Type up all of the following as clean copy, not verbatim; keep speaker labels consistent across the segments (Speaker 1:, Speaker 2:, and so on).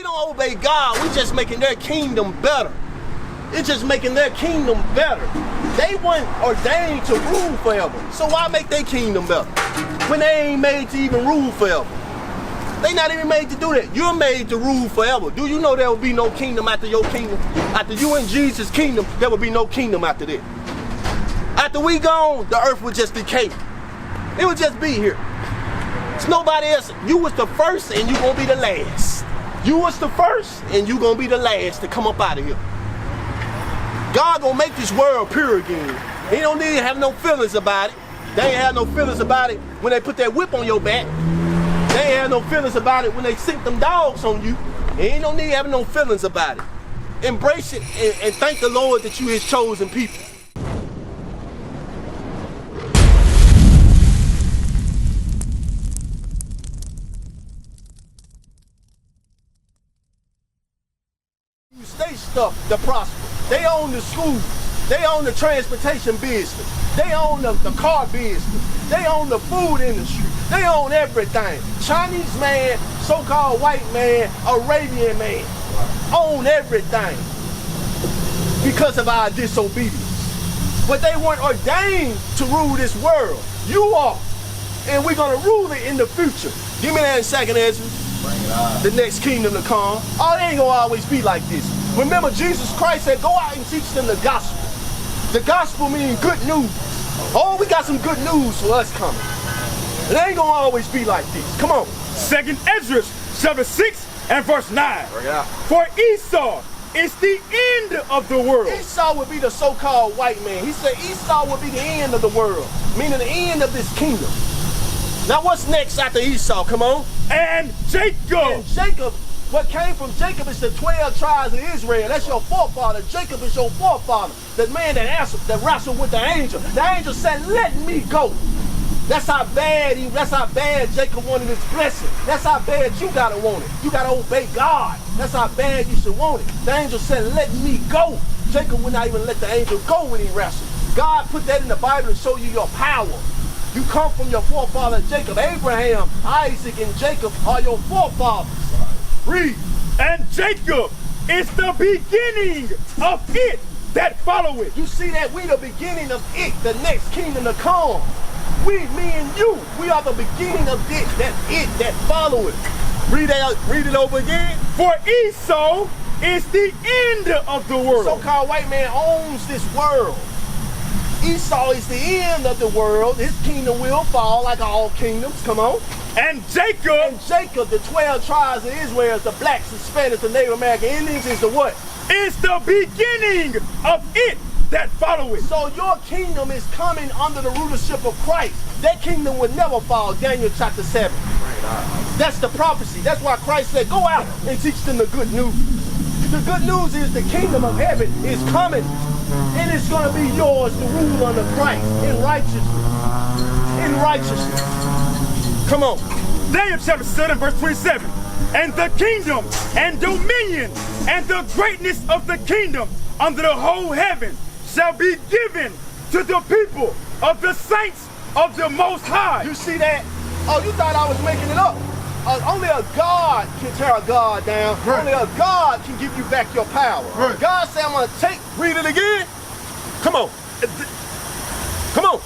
Speaker 1: we don't obey God, we just making their kingdom better. It's just making their kingdom better. They weren't ordained to rule forever. So why make their kingdom better? When they ain't made to even rule forever. They not even made to do that. You're made to rule forever. Do you know there will be no kingdom after your kingdom? After you and Jesus' kingdom, there will be no kingdom after that. After we gone, the earth will just decay. It will just be here. It's nobody else. You was the first and you gonna be the last. You was the first and you gonna be the last to come up out of here. God gonna make this world pure again. He don't need to have no feelings about it. They ain't have no feelings about it when they put that whip on your back. They ain't have no feelings about it when they sink them dogs on you. They ain't no need having no feelings about it. Embrace it and thank the Lord that you his chosen people. You stay stuffed to prosper. They own the schools. They own the transportation business. They own the car business. They own the food industry. They own everything. Chinese man, so-called white man, Arabian man, own everything because of our disobedience. But they weren't ordained to rule this world. You are. And we're going to rule it in the future. Give me that in second Ezra. The next kingdom to come. Oh, it ain't going to always be like this. Remember, Jesus Christ said, go out and teach them the gospel. The gospel means good news. Oh, we got some good news for us coming. It ain't gonna always be like this. Come on.
Speaker 2: Second Ezra chapter 6 and verse 9. For Esau is the end of the world.
Speaker 1: Esau would be the so-called white man. He said Esau would be the end of the world, meaning the end of this kingdom. Now what's next after Esau? Come on.
Speaker 2: And Jacob.
Speaker 1: And Jacob. What came from Jacob is the 12 tribes of Israel. That's your forefather. Jacob is your forefather. The man that wrestled with the angel. The angel said, let me go. That's how bad Jacob wanted his blessing. That's how bad you gotta want it. You gotta obey God. That's how bad you should want it. The angel said, let me go. Jacob would not even let the angel go when he wrestled. God put that in the Bible to show you your power. You come from your forefather Jacob. Abraham, Isaac, and Jacob are your forefathers.
Speaker 2: Read. And Jacob is the beginning of it that followeth.
Speaker 1: You see that? We the beginning of it, the next kingdom to come. We, me and you, we are the beginning of it, that followeth. Read it over again.
Speaker 2: For Esau is the end of the world.
Speaker 1: So-called white man owns this world. Esau is the end of the world. His kingdom will fall like all kingdoms. Come on.
Speaker 2: And Jacob,
Speaker 1: the 12 tribes of Israel, the blacks, the Spanish, the Native American Indians, is the what?
Speaker 2: Is the beginning of it that followeth.
Speaker 1: So your kingdom is coming under the rulership of Christ. That kingdom would never fall. Daniel chapter 7. That's the prophecy. That's why Christ said, go out and teach them the good news. The good news is the kingdom of heaven is coming. And it's going to be yours to rule under Christ in righteousness. In righteousness. Come on.
Speaker 2: Daniel chapter 7 verse 27. And the kingdom and dominion and the greatness of the kingdom under the whole heaven shall be given to the people of the saints of the Most High.
Speaker 1: You see that? Oh, you thought I was making it up. Only a God can tear a God down. Right. Only a God can give you back your power. Right. God said, I'm going to take, read it again. Come on. Come on.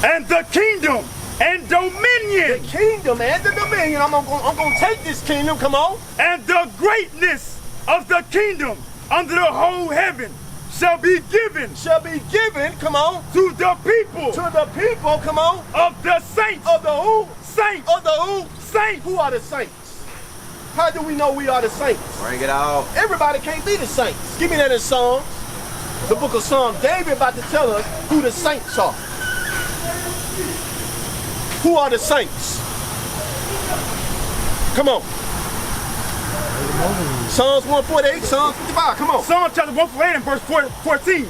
Speaker 2: And the kingdom and dominion.
Speaker 1: The kingdom and the dominion. I'm going to take this kingdom. Come on.
Speaker 2: And the greatness of the kingdom under the whole heaven shall be given.
Speaker 1: Shall be given. Come on.
Speaker 2: To the people.
Speaker 1: To the people. Come on.
Speaker 2: Of the saints.
Speaker 1: Of the who?
Speaker 2: Saints.
Speaker 1: Of the who?
Speaker 2: Saints.
Speaker 1: Who are the saints? How do we know we are the saints?
Speaker 3: Bring it out.
Speaker 1: Everybody can't be the saints. Give me that in Psalms. The book of Psalms. David about to tell us who the saints are. Who are the saints? Come on. Psalms 148, Psalms 55, come on.
Speaker 2: Psalm chapter 148 and verse 14.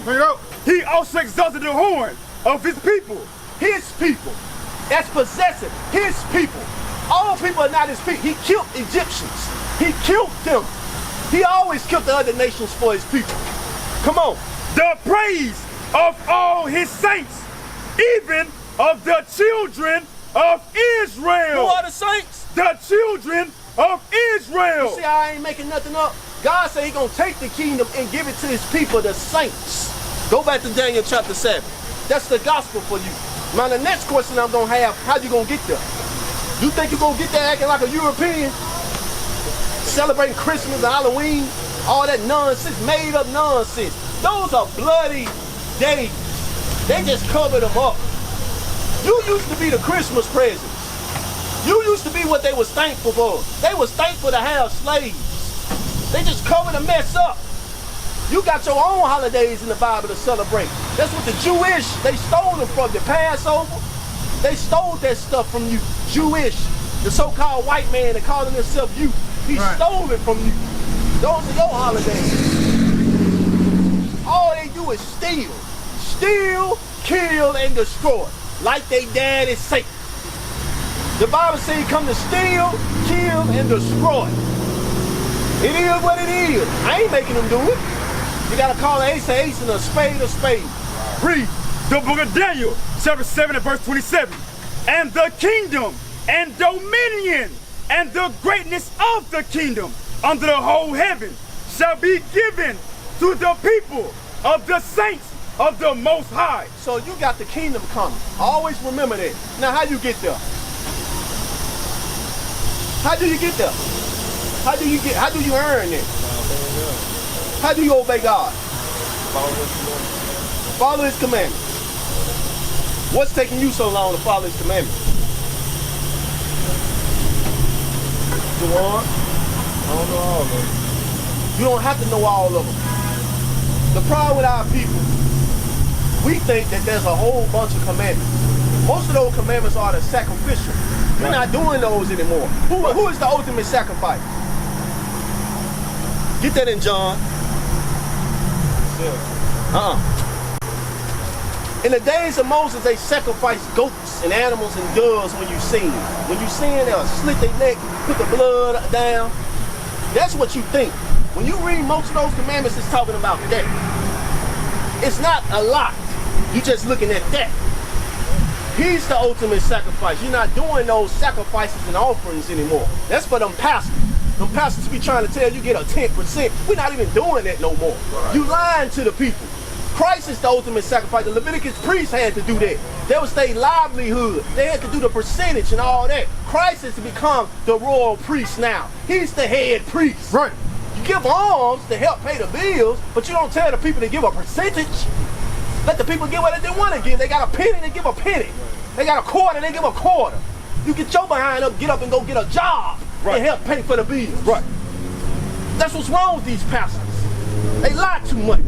Speaker 2: He also exalted the horn of his people.
Speaker 1: His people. That's possessive. His people. All people are not his people. He killed Egyptians. He killed them. He always killed the other nations for his people. Come on.
Speaker 2: The praise of all his saints, even of the children of Israel.
Speaker 1: Who are the saints?
Speaker 2: The children of Israel.
Speaker 1: See how I ain't making nothing up? God said he gonna take the kingdom and give it to his people, the saints. Go back to Daniel chapter 7. That's the gospel for you. Now the next question I'm gonna have, how you gonna get there? You think you gonna get there acting like a European? Celebrating Christmas and Halloween? All that nonsense, made up nonsense. Those are bloody days. They just covered them up. You used to be the Christmas presents. You used to be what they was thankful for. They was thankful to have slaves. They just covered the mess up. You got your own holidays in the Bible to celebrate. That's what the Jewish, they stole them from the Passover. They stole that stuff from you. Jewish, the so-called white man that calling himself you. He stole it from you. Those are your holidays. All they do is steal. Steal, kill, and destroy. Like they daddy Satan. The Bible says he come to steal, kill, and destroy. It is what it is. I ain't making them do it. You gotta call an ace and a spade a spade.
Speaker 2: Read the book of Daniel, chapter 7 and verse 27. And the kingdom and dominion and the greatness of the kingdom under the whole heaven shall be given to the people of the saints of the Most High.
Speaker 1: So you got the kingdom coming. Always remember that. Now how you get there? How do you get there? How do you earn it? How do you obey God? Follow his commandments. What's taking you so long to follow his commandments? Dawada?
Speaker 3: I don't know all of them.
Speaker 1: You don't have to know all of them. The problem with our people, we think that there's a whole bunch of commandments. Most of those commandments are the sacrificial. We're not doing those anymore. Who is the ultimate sacrifice? Get that in John. In the days of Moses, they sacrificed goats and animals and doves when you sin. When you sin, they'll slit their neck, put the blood down. That's what you think. When you read most of those commandments, it's talking about that. It's not a lot. You're just looking at that. He's the ultimate sacrifice. You're not doing those sacrifices and offerings anymore. That's for them pastors. Them pastors be trying to tell you get a 10%. We're not even doing that no more. Right. You lying to the people. Christ is the ultimate sacrifice. The Leviticus priests had to do that. That was their livelihood. They had to do the percentage and all that. Christ has to become the royal priest now. He's the head priest.
Speaker 2: Right.
Speaker 1: You give alms to help pay the bills, but you don't tell the people to give a percentage. Let the people give what they want to give. They got a penny, they give a penny. They got a quarter, they give a quarter. You get your behind up, get up and go get a job and help pay for the bills.
Speaker 2: Right.
Speaker 1: That's what's wrong with these pastors. They lie too much.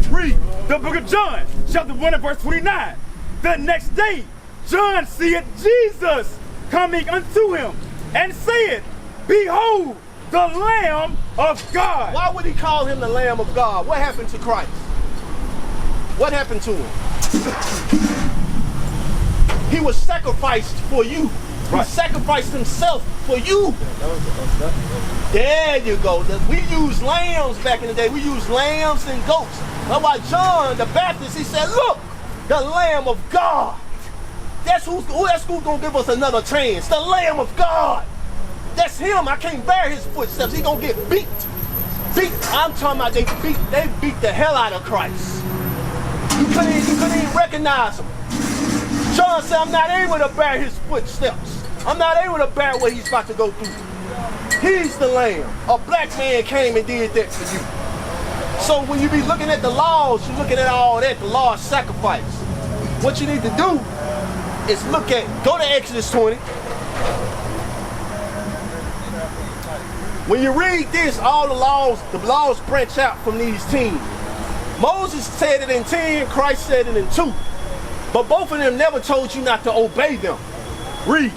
Speaker 2: Read the book of John, chapter 1 and verse 29. The next day, John seeth Jesus coming unto him and said, Behold, the Lamb of God.
Speaker 1: Why would he call him the Lamb of God? What happened to Christ? What happened to him? He was sacrificed for you. He sacrificed himself for you. There you go. We used lambs back in the day. We used lambs and goats. That's why John the Baptist, he said, look, the Lamb of God. That's who's gonna give us another chance. The Lamb of God. That's him. I can't bear his footsteps. He gonna get beat. I'm talking about they beat the hell out of Christ. You couldn't even recognize him. John said, I'm not able to bear his footsteps. I'm not able to bear what he's about to go through. He's the Lamb. A black man came and did that for you. So when you be looking at the laws, you're looking at all that, the law of sacrifice. What you need to do is go to Exodus 20. When you read this, all the laws branch out from these 10. Moses said it in 10, Christ said it in 2. But both of them never told you not to obey them. Read.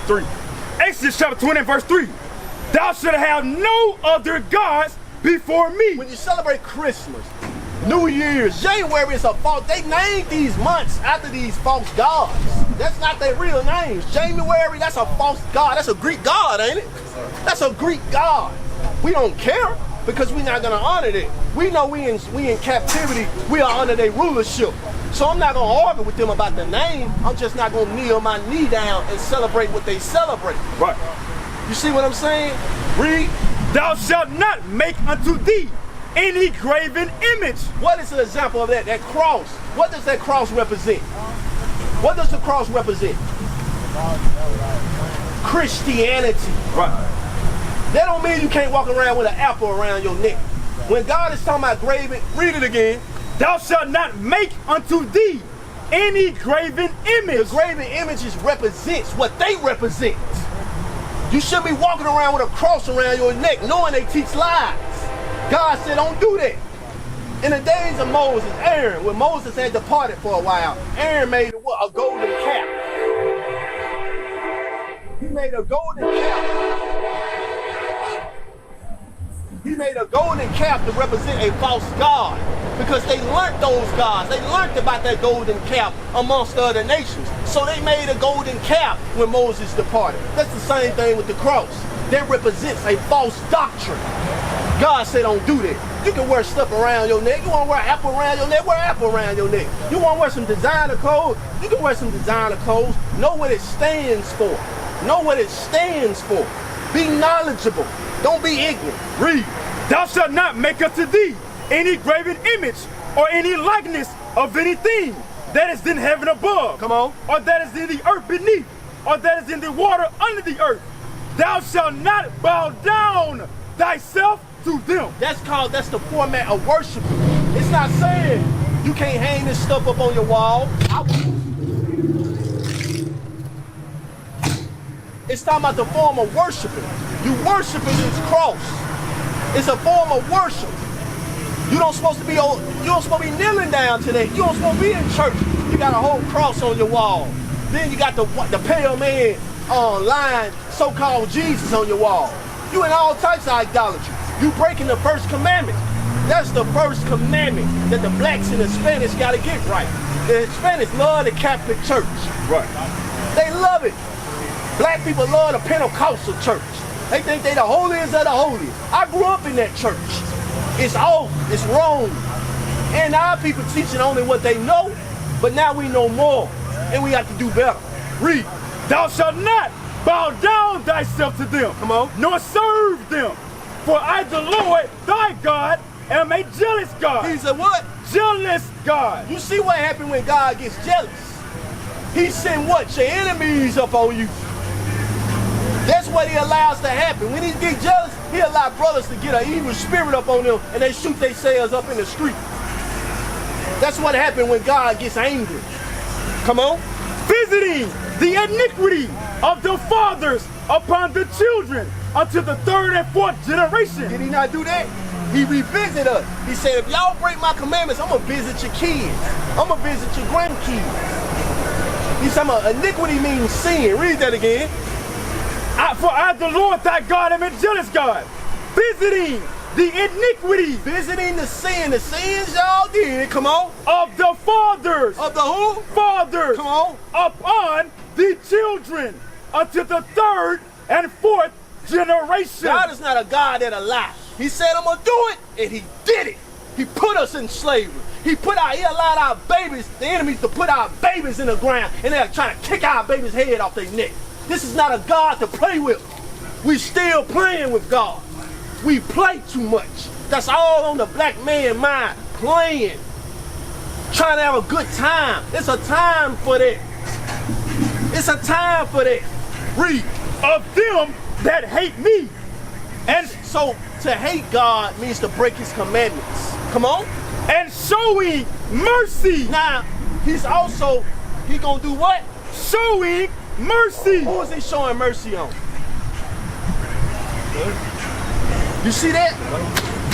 Speaker 1: 3.
Speaker 2: Exodus chapter 20 and verse 3. Thou shalt have no other gods before me.
Speaker 1: When you celebrate Christmas, New Year's, January is a false. They named these months after these false gods. That's not their real names. January, that's a false god. That's a Greek god, ain't it? That's a Greek god. We don't care. because we're not gonna honor that. We know we in captivity, we are under their rulership. So I'm not gonna argue with them about the name. I'm just not gonna kneel my knee down and celebrate what they celebrate.
Speaker 2: Right.
Speaker 1: You see what I'm saying? Read.
Speaker 2: Thou shalt not make unto thee any graven image.
Speaker 1: What is an example of that? That cross. What does that cross represent? What does the cross represent? Christianity.
Speaker 2: Right.
Speaker 1: That don't mean you can't walk around with an apple around your neck. When God is talking about graven, read it again.
Speaker 2: Thou shalt not make unto thee any graven image.
Speaker 1: The graven images represents what they represent. You shouldn't be walking around with a cross around your neck knowing they teach lies. God said don't do that. In the days of Moses, Aaron, when Moses had departed for a while, Aaron made what? A golden calf. He made a golden calf. He made a golden calf to represent a false god, because they learned those gods. They learned about that golden calf amongst the other nations. So they made a golden calf when Moses departed. That's the same thing with the cross. That represents a false doctrine. God said don't do that. You can wear stuff around your neck. You want to wear an apple around your neck? Wear an apple around your neck. You want to wear some designer clothes? You can wear some designer clothes. Know what it stands for. Know what it stands for. Be knowledgeable. Don't be ignorant. Read.
Speaker 2: Thou shalt not make unto thee any graven image or any likeness of anything that is in heaven above.
Speaker 1: Come on.
Speaker 2: Or that is in the earth beneath, or that is in the water under the earth. Thou shalt not bow down thyself to them.
Speaker 1: That's the format of worship. It's not saying you can't hang this stuff up on your wall. It's talking about the form of worshiping. You worshiping this cross. It's a form of worship. You don't supposed to be kneeling down today. You don't supposed to be in church. You got a whole cross on your wall. Then you got the pale man line, so-called Jesus on your wall. You in all types of idolatry. You breaking the first commandment. That's the first commandment that the blacks and the Spanish got to get right. The Hispanics love the Catholic Church.
Speaker 2: Right.
Speaker 1: They love it. Black people love the Pentecostal church. They think they the holiest of the holiest. I grew up in that church. It's off. It's wrong. And our people teaching only what they know, but now we know more, and we have to do better. Read.
Speaker 2: Thou shalt not bow down thyself to them.
Speaker 1: Come on.
Speaker 2: Nor serve them. For I, the Lord, thy God, am a jealous God.
Speaker 1: He's a what?
Speaker 2: Jealous God.
Speaker 1: You see what happened when God gets jealous? He send what? Your enemies up on you. That's what he allows to happen. When he gets jealous, he allows brothers to get an evil spirit up on them and they shoot themselves up in the street. That's what happened when God gets angry. Come on.
Speaker 2: Visiting the iniquity of the fathers upon the children unto the third and fourth generation.
Speaker 1: Did he not do that? He revisited us. He said, if y'all break my commandments, I'm going to visit your kids. I'm going to visit your grandkids. He said, iniquity means sin. Read that again.
Speaker 2: For I, the Lord thy God, am a jealous God, visiting the iniquity.
Speaker 1: Visiting the sins y'all did, come on.
Speaker 2: Of the fathers.
Speaker 1: Of the who?
Speaker 2: Fathers.
Speaker 1: Come on.
Speaker 2: Upon the children unto the third and fourth generation.
Speaker 1: God is not a God that lie. He said, I'm going to do it, and he did it. He put us in slavery. He allowed our babies, the enemies, to put our babies in the ground, and they're trying to kick our babies' head off their neck. This is not a God to play with. We still playing with God. We play too much. That's all on the black man's mind, playing. Trying to have a good time. It's a time for that. It's a time for that. Read.
Speaker 2: Of them that hate me.
Speaker 1: And so to hate God means to break his commandments. Come on.
Speaker 2: And showing mercy.
Speaker 1: Now, he gonna do what?
Speaker 2: Showing mercy.
Speaker 1: Who is he showing mercy on? You see that?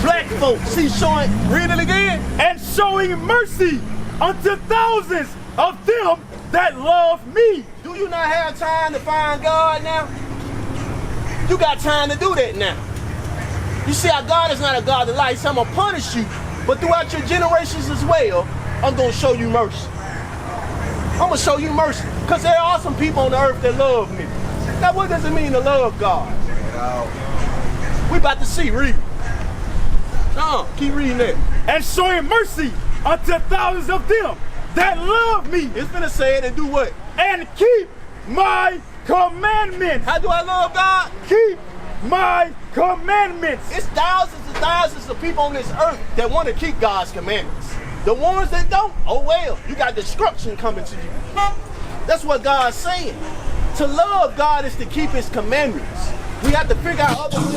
Speaker 1: Black folks, he's showing, read it again.
Speaker 2: And showing mercy unto thousands of them that love me.
Speaker 1: Do you not have time to find God now? You got time to do that now. You see how God is not a God that lies. I'm going to punish you, but throughout your generations as well, I'm going to show you mercy. I'm going to show you mercy, because there are some people on the earth that love me. Now, what does it mean to love God? We about to see, read. No, keep reading that.
Speaker 2: And showing mercy unto thousands of them that love me.
Speaker 1: It's finna say it and do what?
Speaker 2: And keep my commandments.
Speaker 1: How do I love God?
Speaker 2: Keep my commandments.
Speaker 1: It's thousands and thousands of people on this earth that want to keep God's commandments. The ones that don't, oh well, you got destruction coming to you. That's what God's saying. To love God is to keep his commandments. We have to figure out other ways.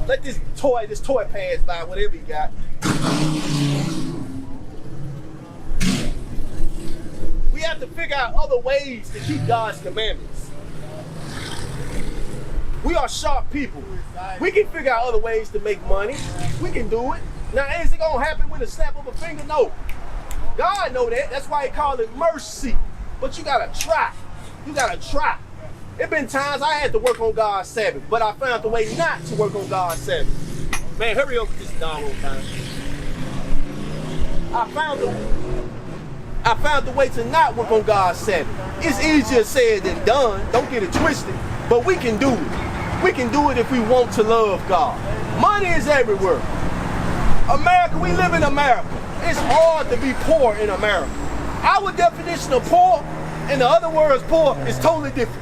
Speaker 1: Let this toy pass by, whatever you got. We have to figure out other ways to keep God's commandments. We are sharp people. We can figure out other ways to make money. We can do it. Now, is it gonna happen with a snap of a finger? No. God know that. That's why he called it mercy. But you gotta try. You gotta try. It been times I had to work on God's Sabbath, but I found the way not to work on God's Sabbath. Man, hurry up with this doggone time. I found the way to not work on God's Sabbath. It's easier said than done. Don't get it twisted. But we can do it. We can do it if we want to love God. Money is everywhere. America, we live in America. It's hard to be poor in America. Our definition of poor and the other words poor is totally different.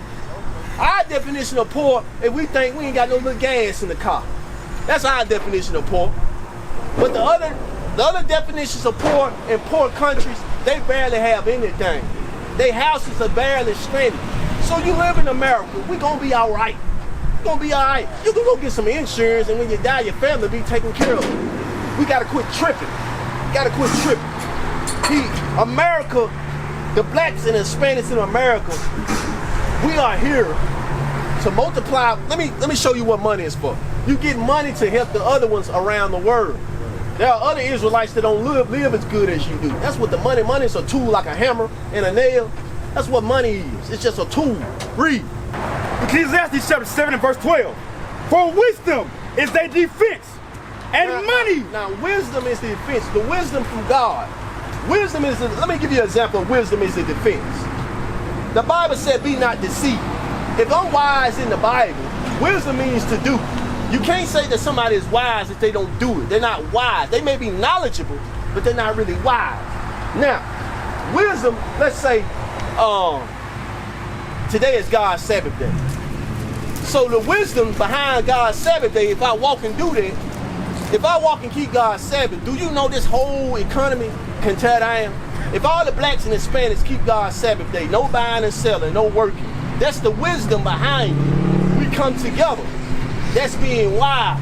Speaker 1: Our definition of poor is we think we ain't got no little gas in the car. That's our definition of poor. But the other definitions of poor in poor countries, they barely have anything. Their houses are barely stranded. So you live in America, we gonna be all right. We gonna be all right. You can go get some insurance and when you die, your family be taken care of. We gotta quit tripping. America, the blacks and Hispanics in America, we are here to multiply. Let me show you what money is for. You get money to help the other ones around the world. There are other Israelites that don't live as good as you do. That's what the money is, a tool like a hammer and a nail. That's what money is. It's just a tool. Read.
Speaker 2: Ecclesiastes chapter 7 and verse 12. For wisdom is a defense, and money.
Speaker 1: Now wisdom is the defense. The wisdom from God. Wisdom is, let me give you an example of wisdom is the defense. The Bible said, be not deceived. If I'm wise in the Bible, wisdom means to do. You can't say that somebody is wise if they don't do it. They're not wise. They may be knowledgeable, but they're not really wise. Now, wisdom, let's say, today is God's Sabbath day. So the wisdom behind God's Sabbath day, if I walk and do that, if I walk and keep God's Sabbath, do you know this whole economy can tear down? If all the blacks and Hispanics keep God's Sabbath day, no buying and selling, no working, that's the wisdom behind it. We come together. That's being wise.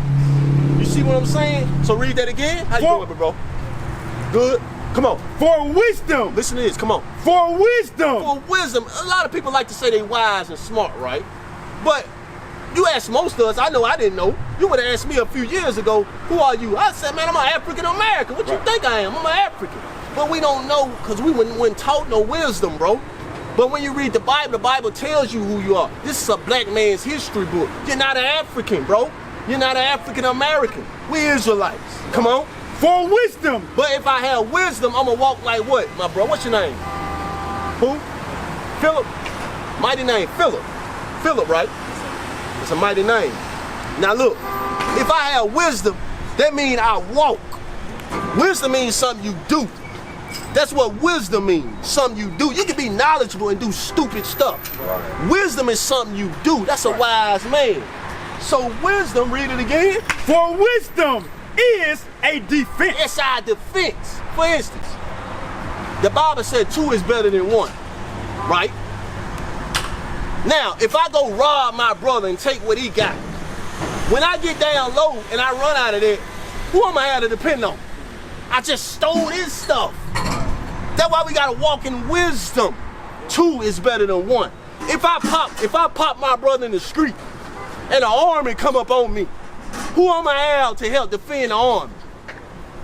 Speaker 1: You see what I'm saying? So read that again. How you doing, bro? Good? Come on.
Speaker 2: For wisdom.
Speaker 1: Listen to this, come on.
Speaker 2: For wisdom.
Speaker 1: For wisdom. A lot of people like to say they wise and smart, right? But you ask most of us, I know I didn't know. You would have asked me a few years ago, who are you? I said, man, I'm an African American. What you think I am? I'm an African. But we don't know because we weren't taught no wisdom, bro. But when you read the Bible tells you who you are. This is a black man's history book. You're not an African, bro. You're not an African American. We Israelites. Come on.
Speaker 2: For wisdom.
Speaker 1: But if I have wisdom, I'm going to walk like what, my bro? What's your name? Who? Philip? Mighty name, Philip. Philip, right? It's a mighty name. Now look, if I have wisdom, that means I walk. Wisdom means something you do. That's what wisdom means, something you do. You can be knowledgeable and do stupid stuff. Right. Wisdom is something you do. That's a wise man. So wisdom, read it again.
Speaker 2: For wisdom is a defense.
Speaker 1: It's our defense. For instance, the Bible said 2 is better than 1, right? Now, if I go rob my brother and take what he got, when I get down low and I run out of there, who am I have to depend on? I just stole his stuff. That's why we gotta walk in wisdom. 2 is better than 1. If I pop my brother in the street and the army come up on me, who am I have to help defend the army?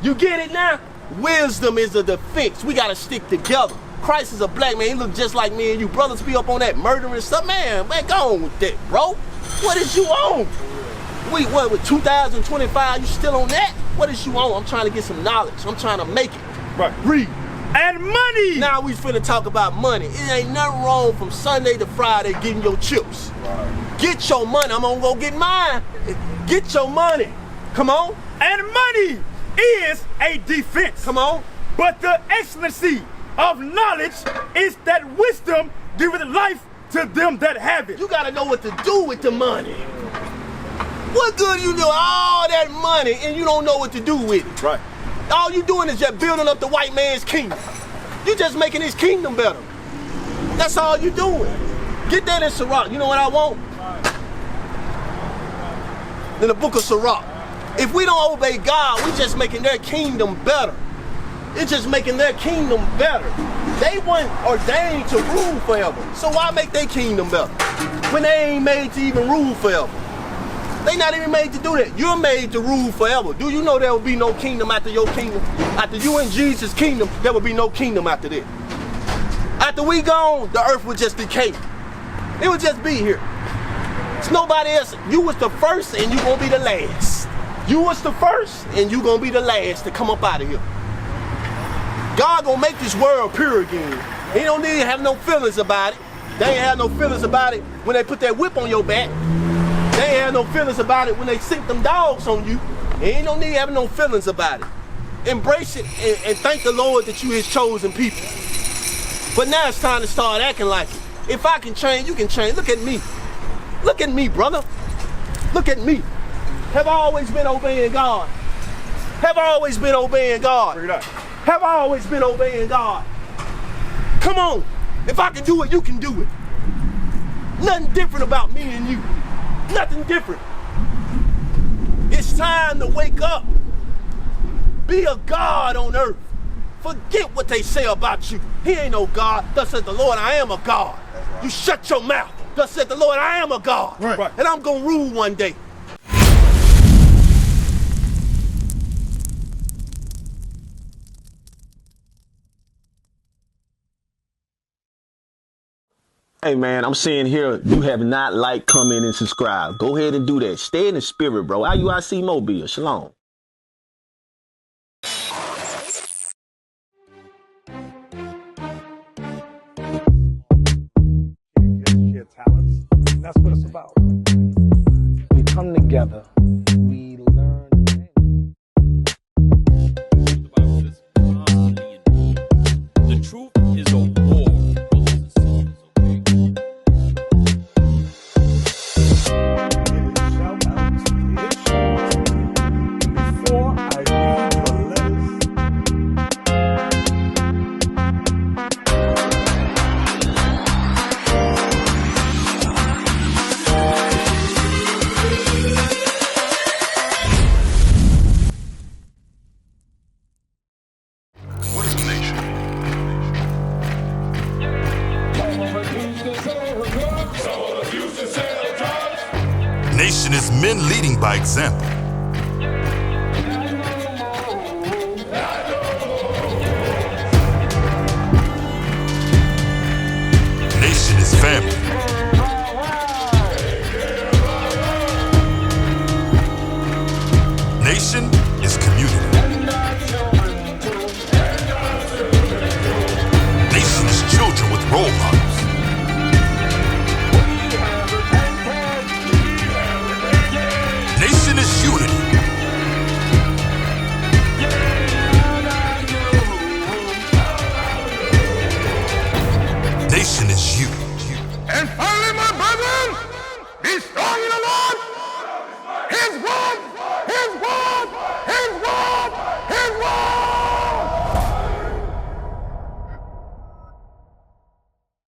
Speaker 1: You get it now? Wisdom is a defense. We gotta stick together. Christ is a black man. He look just like me and you. Brothers be up on that murdering stuff. Man, go on with that, bro. What is you on? What, with 2025, you still on that? What is you on? I'm trying to get some knowledge. I'm trying to make it.
Speaker 2: Right.
Speaker 1: Read.
Speaker 2: And money.
Speaker 1: Now we finna talk about money. It ain't nothing wrong from Sunday to Friday getting your chips. Right. Get your money. I'm gonna go get mine. Get your money. Come on.
Speaker 2: And money is a defense.
Speaker 1: Come on.
Speaker 2: But the excellency of knowledge is that wisdom giveth life to them that have it.
Speaker 1: You gotta know what to do with the money. What good you know all that money and you don't know what to do with it?
Speaker 2: Right.
Speaker 1: All you doing is just building up the white man's kingdom. You just making his kingdom better. That's all you doing. Get that in Sirach. You know what I want? In the book of Sirach. If we don't obey God, we just making their kingdom better. It's just making their kingdom better. They weren't ordained to rule forever. So why make their kingdom better? When they ain't made to even rule forever. They not even made to do that. You're made to rule forever. Do you know there will be no kingdom after your kingdom? After you and Jesus' kingdom, there will be no kingdom after that. After we gone, the earth would just decay. It would just be here. It's nobody else. You was the first and you gonna be the last. You was the first and you gonna be the last to come up out of here. God gonna make this world pure again. He don't need to have no feelings about it. They ain't have no feelings about it when they put that whip on your back. They ain't have no feelings about it when they sink them dogs on you. Ain't no need having no feelings about it. Embrace it and thank the Lord that you his chosen people. But now it's time to start acting like it. If I can change, you can change. Look at me. Look at me, brother. Look at me. Have I always been obeying God? Have I always been obeying God?
Speaker 2: Bring it up.
Speaker 1: Have I always been obeying God? Come on. If I can do it, you can do it. Nothing different about me and you. Nothing different. It's time to wake up. Be a God on earth. Forget what they say about you. He ain't no God. Thus said the Lord, I am a God. You shut your mouth. Thus said the Lord, I am a God.
Speaker 2: Right.
Speaker 1: And I'm going to rule one day. Hey man, I'm seeing here you have not liked, comment, and subscribe. Go ahead and do that. Stay in the spirit, bro. IUIC Mobile. Shalom.
Speaker 4: Share talents. And that's what it's about. We come together. We learn
Speaker 5: The Bible says, the truth is a war, brothers and sisters, okay?
Speaker 4: shout out to the issues. Before I read your letters,
Speaker 6: What is a nation? Nation is men leading by example. Nation is family. Nation is community. Nation is children with role models.